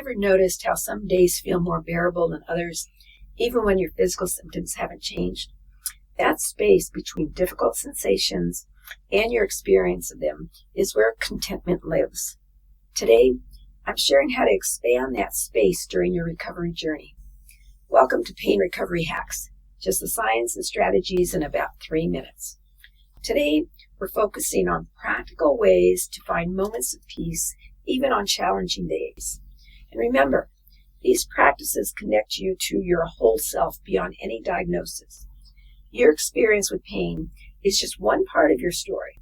ever noticed how some days feel more bearable than others, even when your physical symptoms haven't changed? That space between difficult sensations and your experience of them is where contentment lives. Today, I'm sharing how to expand that space during your recovery journey. Welcome to Pain Recovery Hacks, just the science and strategies in about 3 minutes. Today, we're focusing on practical ways to find moments of peace even on challenging days. And remember, these practices connect you to your whole self beyond any diagnosis. Your experience with pain is just one part of your story.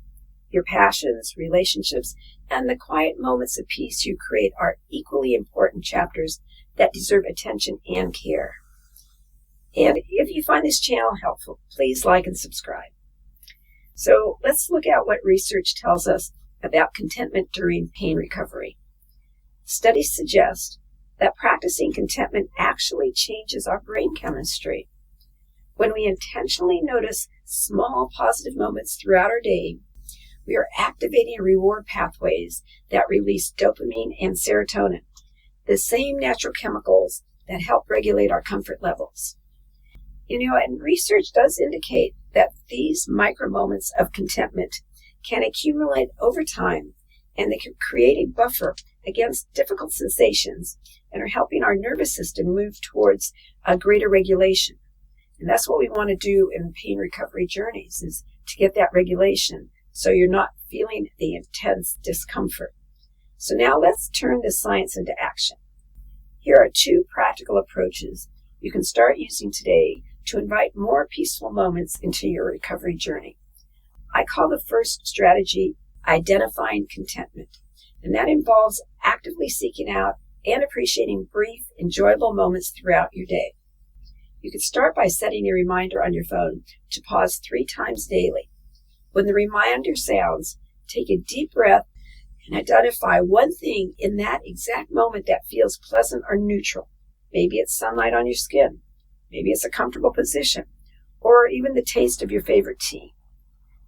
Your passions, relationships, and the quiet moments of peace you create are equally important chapters that deserve attention and care. And if you find this channel helpful, please like and subscribe. So let's look at what research tells us about contentment during pain recovery. Studies suggest that practicing contentment actually changes our brain chemistry. When we intentionally notice small positive moments throughout our day, we are activating reward pathways that release dopamine and serotonin, the same natural chemicals that help regulate our comfort levels. And research does indicate that these micro moments of contentment can accumulate over time, and they can create a buffer against difficult sensations and are helping our nervous system move towards a greater regulation. And that's what we want to do in pain recovery journeys, is to get that regulation so you're not feeling the intense discomfort. So now let's turn this science into action. Here are 2 practical approaches you can start using today to invite more peaceful moments into your recovery journey. I call the first strategy identifying contentment, and that involves actively seeking out and appreciating brief, enjoyable moments throughout your day. You can start by setting a reminder on your phone to pause 3 times daily. When the reminder sounds, take a deep breath and identify one thing in that exact moment that feels pleasant or neutral. Maybe it's sunlight on your skin. Maybe it's a comfortable position, or even the taste of your favorite tea.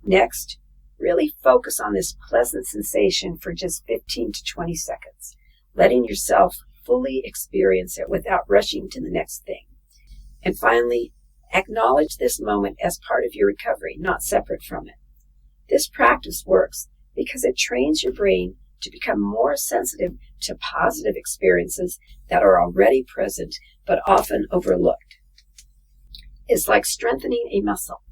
Next, really focus on this pleasant sensation for just 15 to 20 seconds, letting yourself fully experience it without rushing to the next thing. And finally, acknowledge this moment as part of your recovery, not separate from it. This practice works because it trains your brain to become more sensitive to positive experiences that are already present but often overlooked. It's like strengthening a muscle.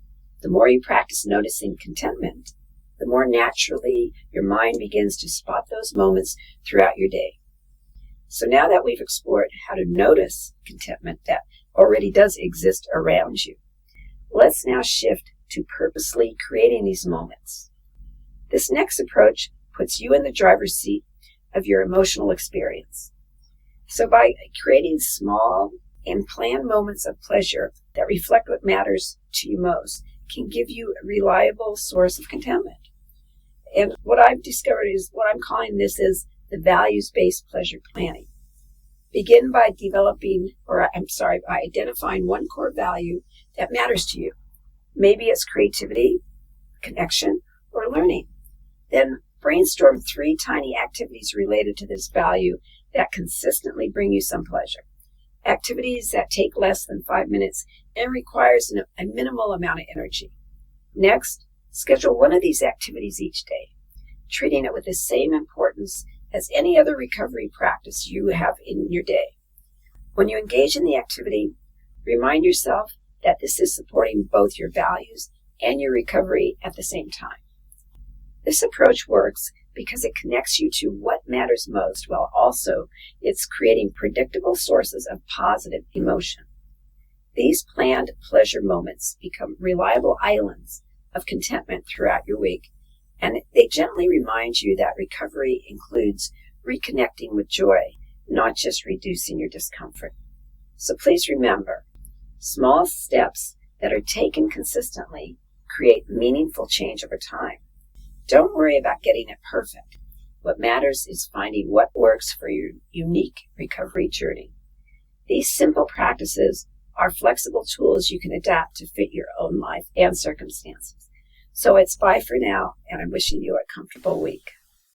The more you practice noticing contentment, the more naturally your mind begins to spot those moments throughout your day. So now that we've explored how to notice contentment that already does exist around you, let's now shift to purposely creating these moments. This next approach puts you in the driver's seat of your emotional experience. So by creating small and planned moments of pleasure that reflect what matters to you most, can give you a reliable source of contentment. And what I've discovered is what I'm calling this is the values-based pleasure planning. Begin by by identifying one core value that matters to you. Maybe it's creativity, connection, or learning. Then brainstorm 3 tiny activities related to this value that consistently bring you some pleasure. Activities that take less than 5 minutes and requires a minimal amount of energy. Next, schedule one of these activities each day, treating it with the same importance as any other recovery practice you have in your day. When you engage in the activity, remind yourself that this is supporting both your values and your recovery at the same time. This approach works because it connects you to what matters most, while also it's creating predictable sources of positive emotion. These planned pleasure moments become reliable islands of contentment throughout your week, and they gently remind you that recovery includes reconnecting with joy, not just reducing your discomfort. So please remember, small steps that are taken consistently create meaningful change over time. Don't worry about getting it perfect. What matters is finding what works for your unique recovery journey. These simple practices are flexible tools you can adapt to fit your own life and circumstances. So it's bye for now, and I'm wishing you a comfortable week.